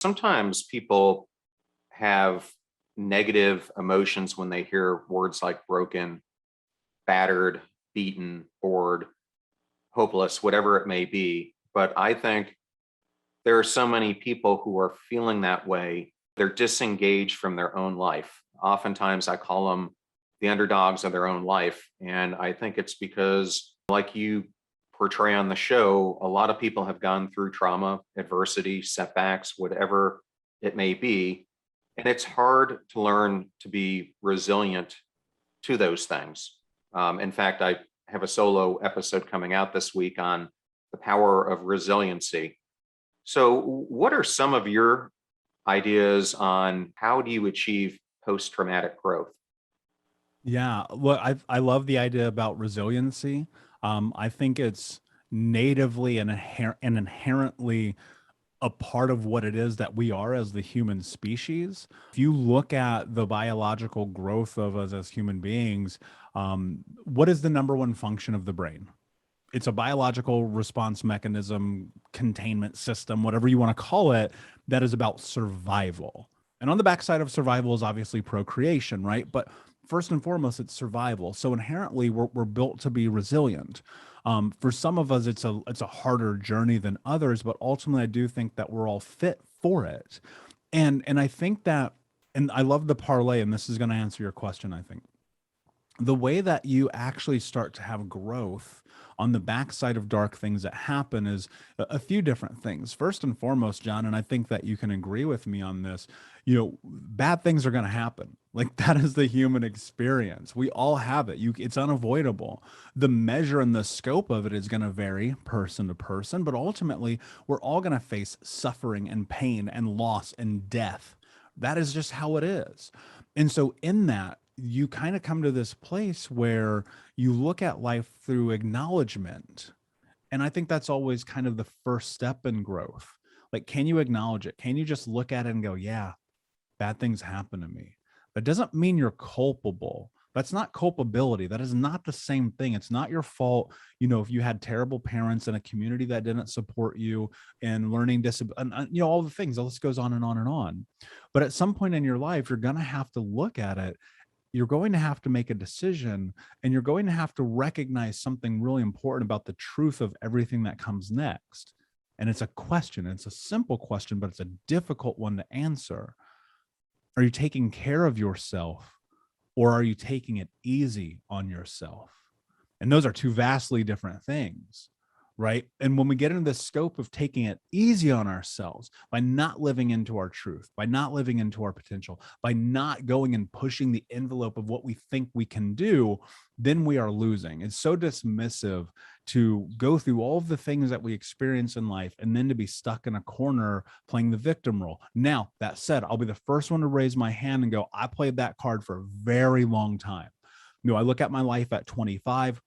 Sometimes people have negative emotions when they hear words like broken, battered, beaten, bored, hopeless, whatever it may be. But I think there are so many people who are feeling that way. They're disengaged from their own life. Oftentimes, I call them the underdogs of their own life. And I think it's because, like you portray on the show, a lot of people have gone through trauma, adversity, setbacks, whatever it may be. And it's hard to learn to be resilient to those things. In fact, I have a solo episode coming out this week on the power of resiliency. So, what are some of your ideas on how do you achieve post traumatic growth? Yeah, well, I love the idea about resiliency. I think it's natively and inherently a part of what it is that we are as the human species. If you look at the biological growth of us as human beings, what is the number one function of the brain? It's a biological response mechanism, containment system, whatever you want to call it, that is about survival. And on the backside of survival is obviously procreation, right? But first and foremost, it's survival. So inherently, we're built to be resilient. For some of us, it's a harder journey than others, but ultimately, I do think that we're all fit for it. And I think that, and I love the parlay, and this is going to answer your question, I think the way that you actually start to have growth on the backside of dark things that happen is a few different things. First and foremost, John, and I think that you can agree with me on this, bad things are going to happen. Like that is the human experience. We all have it. It's unavoidable. The measure and the scope of it is going to vary person to person, but ultimately we're all going to face suffering and pain and loss and death. That is just how it is. And so in that, you kind of come to this place where you look at life through acknowledgement. And I think that's always kind of the first step in growth. Like, can you acknowledge it? Can you just look at it and go, yeah, bad things happen to me? That doesn't mean you're culpable. That's not culpability. That is not the same thing. It's not your fault. If you had terrible parents in a community that didn't support you and learning disability, and all the things, the list goes on and on and on. But at some point in your life, you're going to have to look at it. You're going to have to make a decision, and you're going to have to recognize something really important about the truth of everything that comes next. And it's a question. It's a simple question, but it's a difficult one to answer. Are you taking care of yourself, or are you taking it easy on yourself? And those are two vastly different things, right? And when we get into the scope of taking it easy on ourselves by not living into our truth, by not living into our potential, by not going and pushing the envelope of what we think we can do, then we are losing. It's so dismissive to go through all of the things that we experience in life and then to be stuck in a corner playing the victim role. Now, that said, I'll be the first one to raise my hand and go, I played that card for a very long time. I look at my life at 25.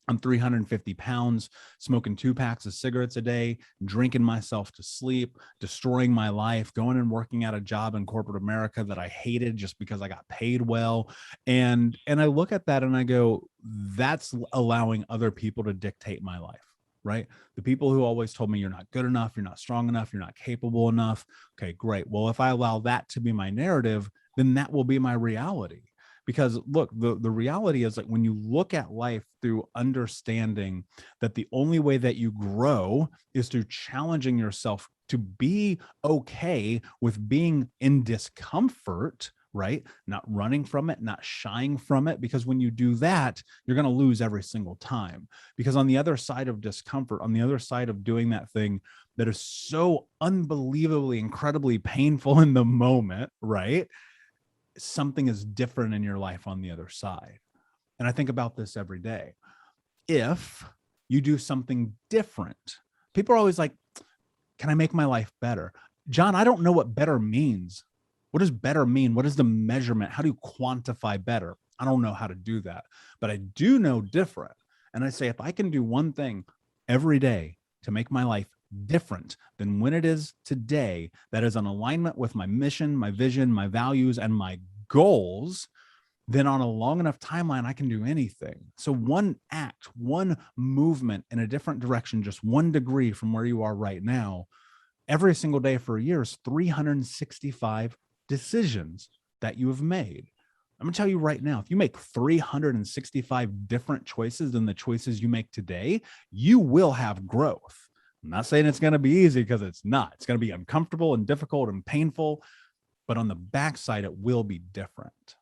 I'm 350 pounds, smoking 2 packs of cigarettes a day, drinking myself to sleep, destroying my life, going and working at a job in corporate America that I hated just because I got paid well. And I look at that and I go, that's allowing other people to dictate my life, right? The people who always told me you're not good enough, you're not strong enough, you're not capable enough. Okay, great. Well, if I allow that to be my narrative, then that will be my reality. Because look, the reality is that when you look at life through understanding that the only way that you grow is through challenging yourself to be okay with being in discomfort, right? Not running from it, not shying from it, because when you do that, you're going to lose every single time. Because on the other side of discomfort, on the other side of doing that thing that is so unbelievably, incredibly painful in the moment, right? Something is different in your life on the other side. And I think about this every day. If you do something different, people are always like, can I make my life better? John, I don't know what better means. What does better mean? What is the measurement? How do you quantify better? I don't know how to do that, but I do know different. And I say, if I can do one thing every day to make my life different than when it is today, that is in alignment with my mission, my vision, my values, and my goals, then on a long enough timeline, I can do anything. So one act, one movement in a different direction, just 1 degree from where you are right now, every single day for a year is 365 decisions that you have made. I'm going to tell you right now, if you make 365 different choices than the choices you make today, you will have growth. I'm not saying it's going to be easy, because it's not. It's going to be uncomfortable and difficult and painful, but on the backside, it will be different.